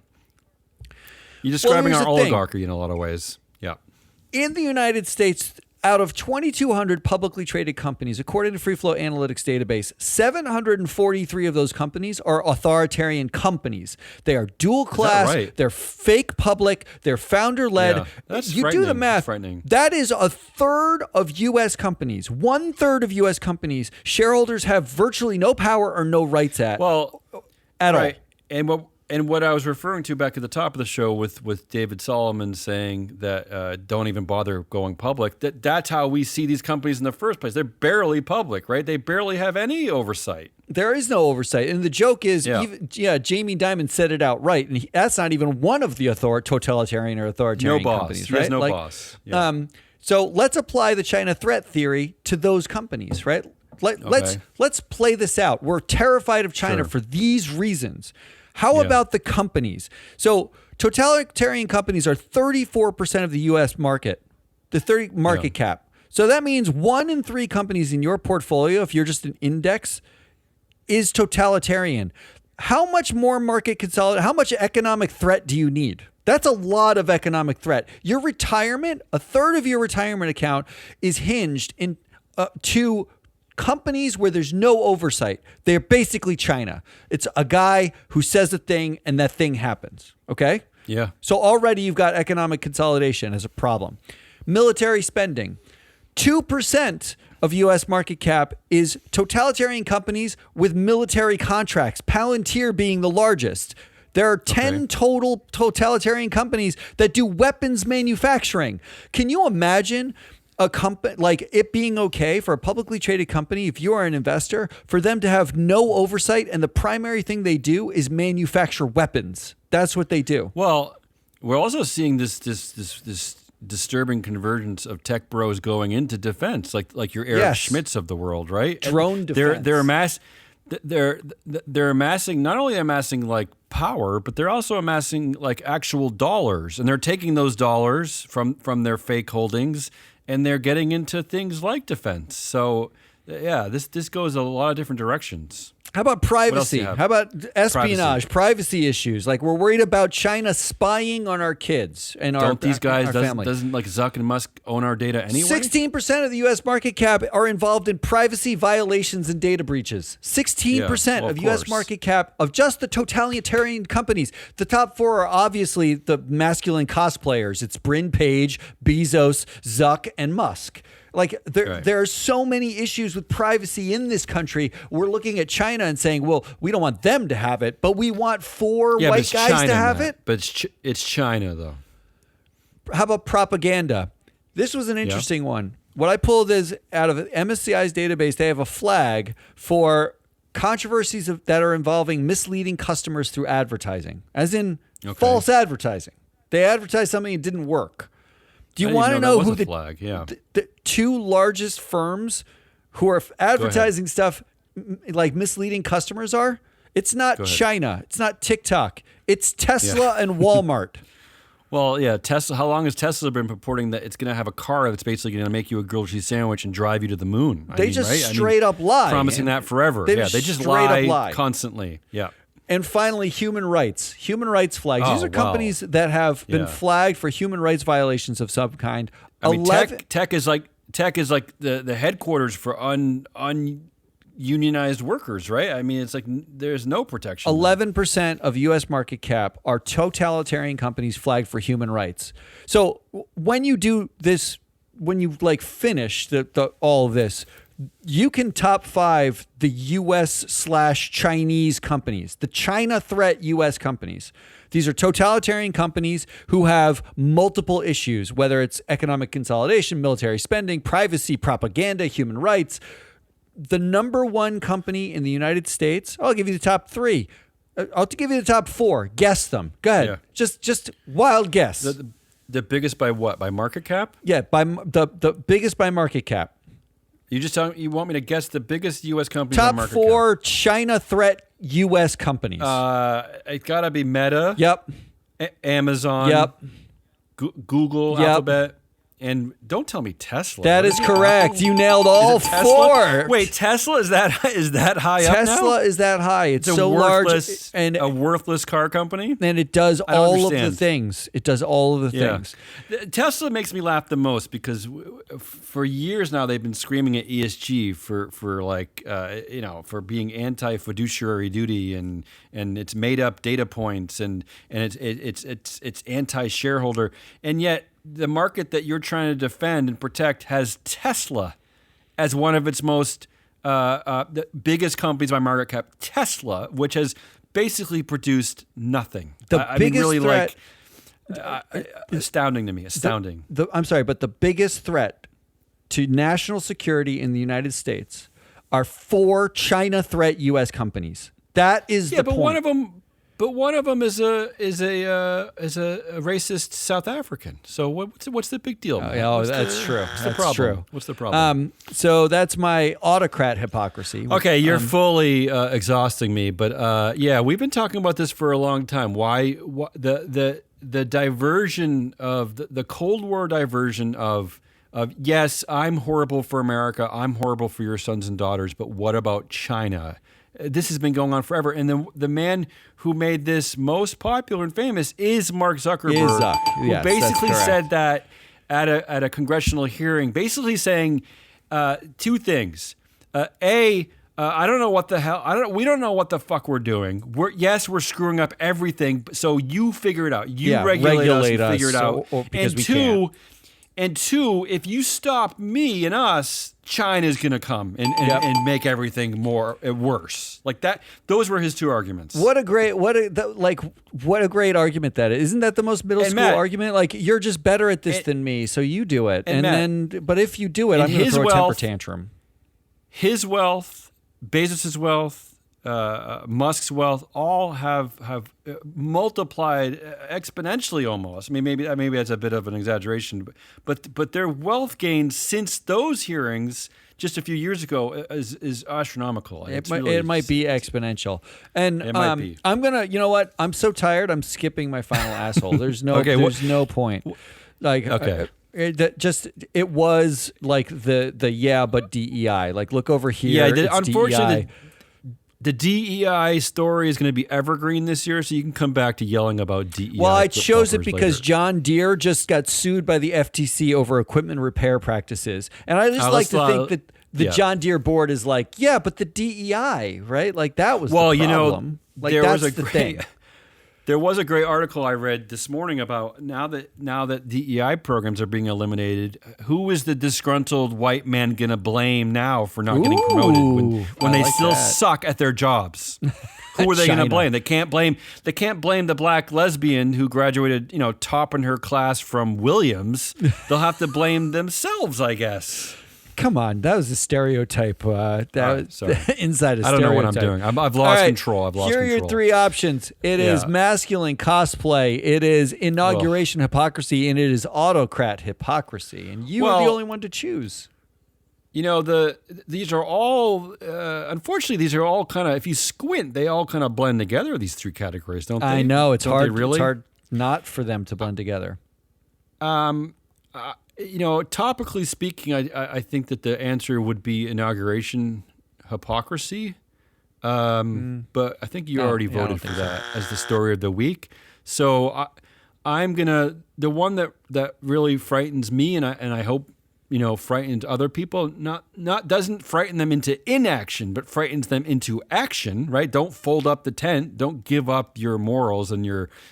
You're describing here's our the thing. oligarchy in a lot of ways. Yeah. In the United States, out of 2,200 publicly traded companies, according to Free Flow Analytics database, 743 of those companies are authoritarian companies. They are dual class. right? They're fake public. They're founder led. Yeah, that's you do the frightening. math. Frightening. That is a third of U.S. companies. 1/3 of U.S. companies, shareholders have virtually no power or no rights at all. And what I was referring to back at the top of the show with David Solomon saying that don't even bother going public, that's how we see these companies in the first place. They're barely public, right? They barely have any oversight. There is no oversight. And the joke is, Jamie Dimon said it outright. And that's not even one of the totalitarian or authoritarian companies, right? He has no boss. Yeah. So let's apply the China threat theory to those companies, right? Let's play this out. We're terrified of China for these reasons. How about the companies? So totalitarian companies are 34% of the U.S. market, the 30 market cap. So that means 1 in 3 companies in your portfolio, if you're just an index, is totalitarian. How much more market consolidation? How much economic threat do you need? That's a lot of economic threat. Your retirement, a third of your retirement account is hinged in to companies where there's no oversight. They're basically China. It's a guy who says a thing and that thing happens. Okay? Yeah. So already you've got economic consolidation as a problem. Military spending. 2% of U.S. market cap is totalitarian companies with military contracts, Palantir being the largest. There are 10 total totalitarian companies that do weapons manufacturing. Can you imagine a company like it being okay for a publicly traded company, if you are an investor, for them to have no oversight and the primary thing they do is manufacture weapons? That's what they do. Well, we're also seeing this disturbing convergence of tech bros going into defense, like your Eric Schmidts of the world, right? Drone defense. They're amassing not only like power, but they're also amassing like actual dollars, and they're taking those dollars from their fake holdings, and they're getting into things like defense. So, yeah, this goes a lot of different directions. How about privacy? How about espionage, privacy issues? Like we're worried about China spying on our kids and our family. Doesn't like Zuck and Musk own our data anyway? 16% of the U.S. market cap are involved in privacy violations and data breaches. 16% of U.S. market cap of just the totalitarian companies. The top 4 are obviously the masculine cosplayers. It's Bryn Page, Bezos, Zuck, and Musk. Like there are so many issues with privacy in this country. We're looking at China and saying, well, we don't want them to have it, but we want 4 white guys China, to have it. But it's China, though. How about propaganda? This was an interesting one. What I pulled is out of MSCI's database, they have a flag for controversies that are involving misleading customers through advertising, as in false advertising. They advertised something that didn't work. Do you want to know who the 2 largest firms who are advertising stuff like misleading customers are? It's not China. It's not TikTok. It's Tesla and Walmart. Well, yeah, Tesla. How long has Tesla been purporting that it's going to have a car that's basically going to make you a grilled cheese sandwich and drive you to the moon? They straight up lie. Promising that forever. They just lie constantly. Yeah. And finally, human rights flags. These are companies that have been flagged for human rights violations of some kind. I mean, tech is like the headquarters for ununionized workers, right? I mean, it's like there's no protection. 11% of U.S. market cap are totalitarian companies flagged for human rights. So when you do this, when you finish all of this, you can top 5 the U.S./Chinese companies, the China threat U.S. companies. These are totalitarian companies who have multiple issues, whether it's economic consolidation, military spending, privacy, propaganda, human rights. the number one company in the United States. I'll give you the top 3. I'll give you the top 4. Guess them. Go ahead. Yeah. Just wild guess. The biggest by what? By market cap? Yeah, by the biggest by market cap. You want me to guess the biggest U.S. company Top by market 4 China threat U.S. companies. It gotta be Meta. Yep. Amazon. Yep. Google. Yep. Alphabet. And don't tell me Tesla. That is correct. You nailed all Tesla? 4. Wait, Tesla is that high up now? Tesla is that high. It's so large and a worthless car company. And it does all of the things. It does all of the things. Tesla makes me laugh the most because for years now they've been screaming at ESG for being anti-fiduciary duty and it's made up data points and it's anti-shareholder, and yet the market that you're trying to defend and protect has Tesla as one of its most the biggest companies by market cap. Tesla, which has basically produced nothing. The biggest threat, astounding to me. Astounding. I'm sorry, but the biggest threat to national security in the United States are 4 China threat U.S. companies. That is the point. But one of them is a racist South African. So what's the big deal? That's true. What's the problem? What's the problem? So that's my autocrat hypocrisy. Okay, you're fully exhausting me. But we've been talking about this for a long time. Why the diversion of the Cold War diversion of yes, I'm horrible for America. I'm horrible for your sons and daughters. But what about China? This has been going on forever. And the man who made this most popular and famous is Mark Zuckerberg, who basically said that at a congressional hearing, basically saying 2 things. I don't know what the hell. We don't know what the fuck we're doing. We're screwing up everything. So you figure it out. You regulate us and figure it out. And 2, if you stop me and us, China's going to come and make everything worse. Like that. Those were his 2 arguments. What a great argument that is. Isn't that the most middle school argument? Like, you're just better at this than me, so you do it. But if you do it, I'm going to throw a temper tantrum. His wealth, Bezos' wealth, Musk's wealth, all have multiplied exponentially almost. I mean, maybe that's a bit of an exaggeration, but their wealth gain since those hearings just a few years ago is astronomical. It might be exponential. And it might be. I'm gonna, you know what? I'm so tired. I'm skipping my final asshole. There's no no point. Like okay. It was like the but DEI. Like, look over here. Yeah, unfortunately. DEI. The DEI story is going to be evergreen this year, so you can come back to yelling about DEI. Well, I chose it because later. John Deere just got sued by the FTC over equipment repair practices. And I just like to think that the John Deere board is like, yeah, but the DEI, right? Like, that was the problem. Like, that's the thing. There was a great article I read this morning about now that DEI programs are being eliminated, who is the disgruntled white man going to blame now for not getting promoted when they still suck at their jobs? Who are they going to blame? They can't blame the black lesbian who graduated, top in her class from Williams. They'll have to blame themselves, I guess. Come on, that was a stereotype. Inside a stereotype. I don't know what I'm doing. I've lost control. Here are your 3 options. It is masculine cosplay. It is inauguration hypocrisy, and it is autocrat hypocrisy. And you are the only one to choose. These are all. Unfortunately, these are all kind of. If you squint, they all kind of blend together. These 3 categories, don't they? I know it's hard. Really? It's hard not for them to blend together. Topically speaking, I think that the answer would be inauguration hypocrisy. But I think you already voted for that as the story of the week. So I'm gonna the one that really frightens me, and I hope frightens other people. Not doesn't frighten them into inaction, but frightens them into action. Right? Don't fold up the tent. Don't give up your morals and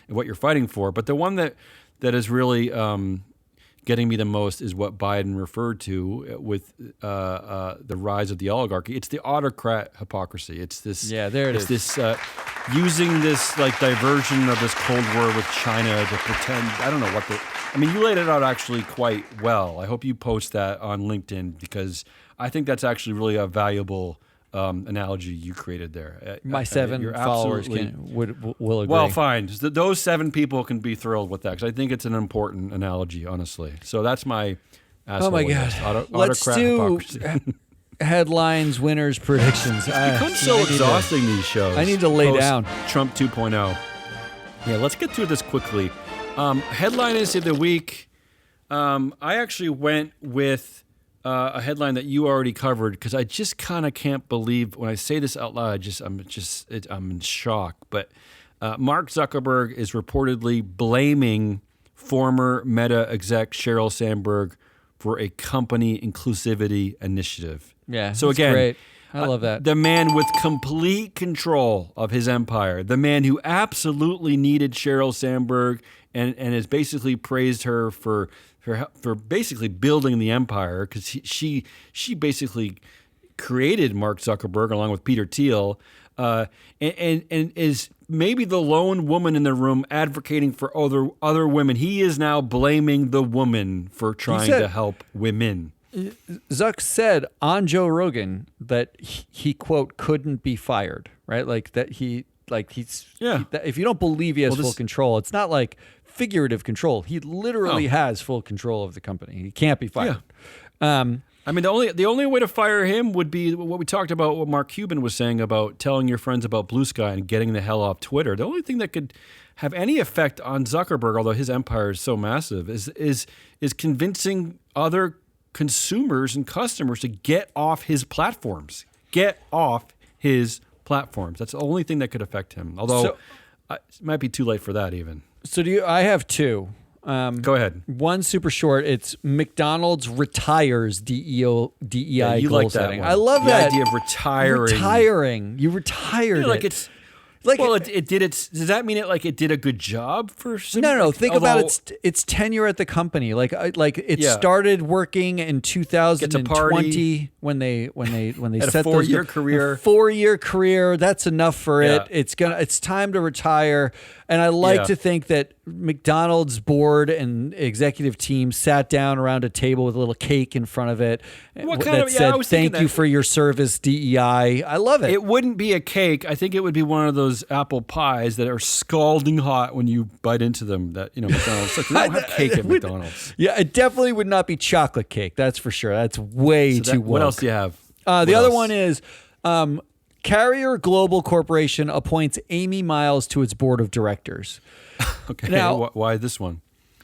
what you're fighting for. But the one that is really getting me the most is what Biden referred to with the rise of the oligarchy. It's the autocrat hypocrisy. It's this. Yeah, there it is. This using this like diversion of this Cold War with China to pretend. I don't know what the. I mean, you laid it out actually quite well. I hope you post that on LinkedIn because I think that's actually really a valuable analogy you created there. My 7 followers will agree. Well, fine. Those 7 people can be thrilled with that because I think it's an important analogy, honestly. So that's my asshole. Oh my God. Let's do headlines, winners, predictions. It's become so exhausting, these shows. I need to lay down. Trump 2.0. Yeah, let's get through this quickly. Headline is of the week. I actually went with a headline that you already covered because I just kind of can't believe when I say this out loud. I'm in shock. But Mark Zuckerberg is reportedly blaming former Meta exec Sheryl Sandberg for a company inclusivity initiative. Yeah. So again, great. I love that. The man with complete control of his empire, the man who absolutely needed Sheryl Sandberg and has basically praised her for basically building the empire because she basically created Mark Zuckerberg along with Peter Thiel and is maybe the lone woman in the room advocating for other women. He is now blaming the woman for trying to help women. Zuck said on Joe Rogan that he quote couldn't be fired, right? Like that if you don't believe he has full control, it's not like figurative control. He literally has full control of the company. He can't be fired. Yeah. I mean, the only way to fire him would be what we talked about, what Mark Cuban was saying about telling your friends about Blue Sky and getting the hell off Twitter. The only thing that could have any effect on Zuckerberg, although his empire is so massive, is convincing other consumers and customers to get off his platforms. Get off his platforms. That's the only thing that could affect him. Although it might be too late for that even. So I have 2. Go ahead. One super short. It's McDonald's retires DEI you goal like that setting. one. I love that. The idea of retiring. You retired it. Like it's like it did it. Does that mean it did a good job for? No. Think about its tenure at the company. Like it started working in 2020 when they set a 4-year career. 4-year career. That's enough for it. It's time to retire. And I like to think that McDonald's board and executive team sat down around a table with a little cake in front of it that said, "Thank you for your service, DEI." I love it. It wouldn't be a cake. I think it would be one of those apple pies that are scalding hot when you bite into them. That McDonald's. Like, we don't have cake at McDonald's. Yeah, it definitely would not be chocolate cake. That's for sure. That's way too woke. What else do you have? The other one is. Carrier Global Corporation appoints Amy Miles to its board of directors. Okay, now, why this one?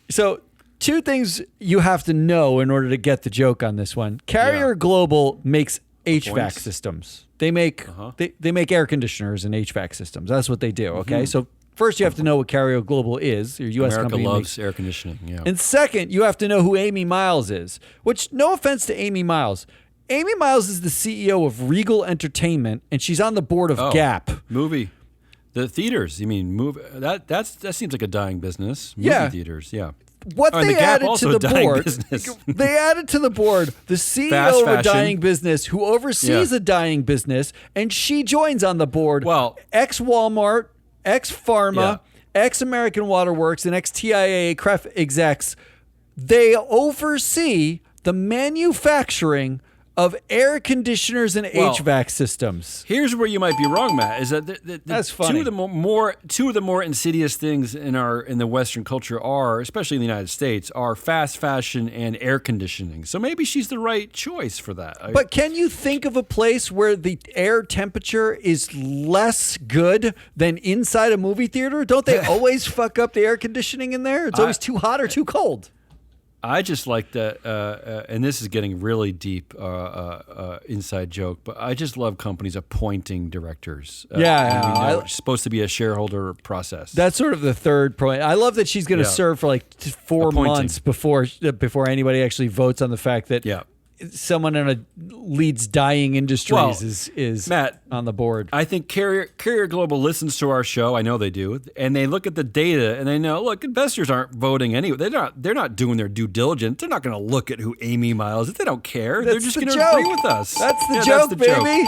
So 2 things you have to know in order to get the joke on this one. Carrier Global makes HVAC systems. They make they make air conditioners and HVAC systems. That's what they do. Okay, so first you have to know what Carrier Global is. Your U.S. America company loves air conditioning. Yeah. And second, you have to know who Amy Miles is. Which, no offense to Amy Miles. Amy Miles is the CEO of Regal Entertainment, and she's on the board of Gap. Movie. The theaters, you mean movie? That seems like a dying business. Movie theaters, yeah. What they added to the board, they added to the board the CEO of a dying business who oversees a dying business, and she joins on the board. Well, ex-Walmart, ex-Pharma, ex-American Waterworks, and ex-TIAA CREF execs. They oversee the manufacturing of air conditioners and HVAC systems. Here's where you might be wrong, Matt. Is that that's funny. Two of the more insidious things in the Western culture are, especially in the United States, are fast fashion and air conditioning. So maybe she's the right choice for that. But can you think of a place where the air temperature is less good than inside a movie theater? Don't they always fuck up the air conditioning in there? It's always too hot or too cold. I just like that, and this is getting really deep inside joke, but I just love companies appointing directors. It's supposed to be a shareholder process. That's sort of the third point. I love that she's going to serve for like 4 months before anybody actually votes on the fact that someone in leads dying industries is Matt, on the board. I think Carrier Global listens to our show. I know they do, and they look at the data and they know, look, investors aren't voting anyway. They're not doing their due diligence. They're not going to look at who Amy Miles is. They don't care. They're just going to agree with us. That's the joke, baby.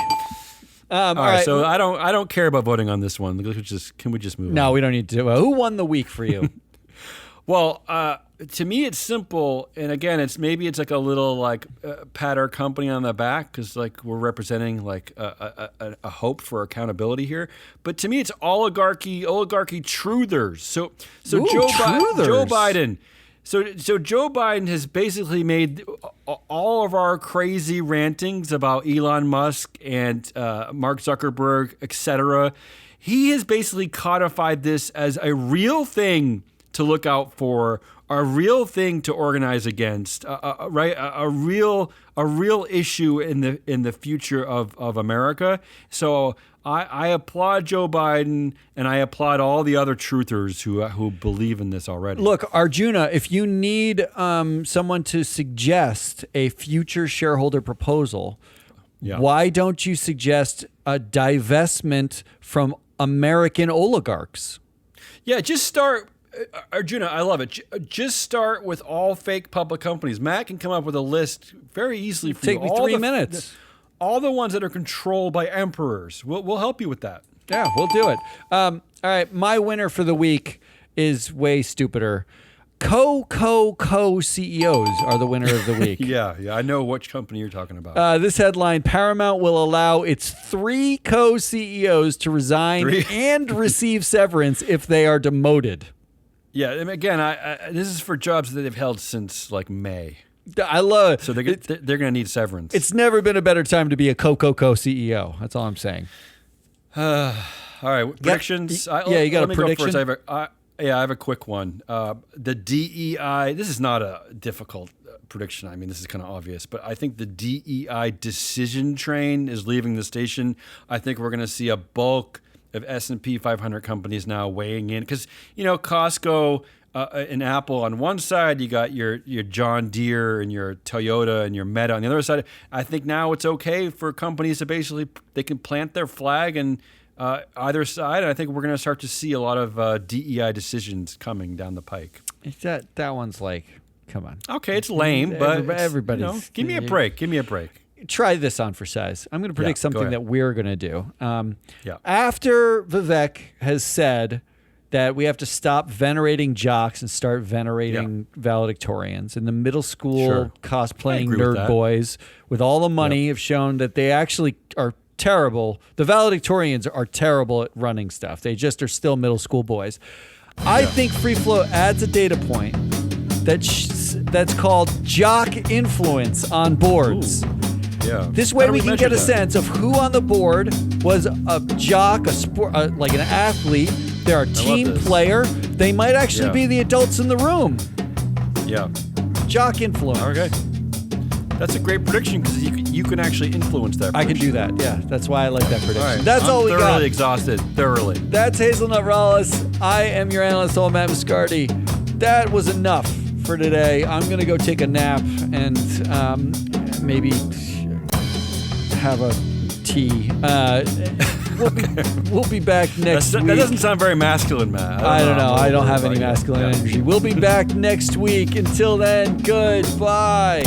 All right, so I don't care about voting on this one. Can we just move on? No, we don't need to. Who won the week for you? Well, to me, it's simple, and again, it's like a little pat our company on the back because like we're representing like a hope for accountability here. But to me, it's oligarchy truthers. So Ooh, Joe Biden. So Joe Biden has basically made all of our crazy rantings about Elon Musk and Mark Zuckerberg, etc. He has basically codified this as a real thing to look out for, a real thing to organize against, right? A real issue in the future of America. So I applaud Joe Biden, and I applaud all the other truthers who believe in this already. Look, Arjuna, if you need someone to suggest a future shareholder proposal, why don't you suggest a divestment from American oligarchs? Yeah, just start. Arjuna, I love it. Just start with all fake public companies. Matt can come up with a list very easily for you. Take me 3 minutes. All the ones that are controlled by emperors. We'll help you with that. Yeah, we'll do it. All right, my winner for the week is way stupider. Co-CEOs are the winner of the week. Yeah, I know which company you're talking about. This headline, Paramount will allow its 3 co-CEOs to resign and receive severance if they are demoted. Yeah, and again, this is for jobs that they've held since like May. I love it. So they're going to need severance. It's never been a better time to be a CEO. That's all I'm saying. All right, predictions. You got a prediction? Go first. I have a quick one. The DEI, this is not a difficult prediction. I mean, this is kind of obvious, but I think the DEI decision train is leaving the station. I think we're going to see a bulk of S&P 500 companies now weighing in because, Costco and Apple on one side, you got your John Deere and your Toyota and your Meta on the other side. I think now it's okay for companies to basically, they can plant their flag and either side. And I think we're going to start to see a lot of DEI decisions coming down the pike. That one's like, come on. Okay, it's lame, but everybody's. Give me a break. Try this on for size. I'm going to predict something that we're going to do. Yeah. After Vivek has said that we have to stop venerating jocks and start venerating valedictorians, and the middle school cosplaying nerd boys with all the money have shown that they actually are terrible. The valedictorians are terrible at running stuff. They just are still middle school boys. I think Free Flow adds a data point that's called jock influence on boards. Ooh. Yeah. This way we can get a sense of who on the board was a jock, a sport, like an athlete. They're a team player. They might actually be the adults in the room. Yeah. Jock influence. Okay. That's a great prediction because you can actually influence that prediction. I can do that. Yeah. That's why I like that prediction. All right. That's all we got. Thoroughly exhausted. Thoroughly. That's Hazelnut Rawless. I am your AnalystHole Matt Moscardi. That was enough for today. I'm going to go take a nap and maybe have a tea. We'll be back next week. That doesn't sound very masculine, Matt. I don't know. I don't have any masculine energy. We'll be back next week. Until then, goodbye.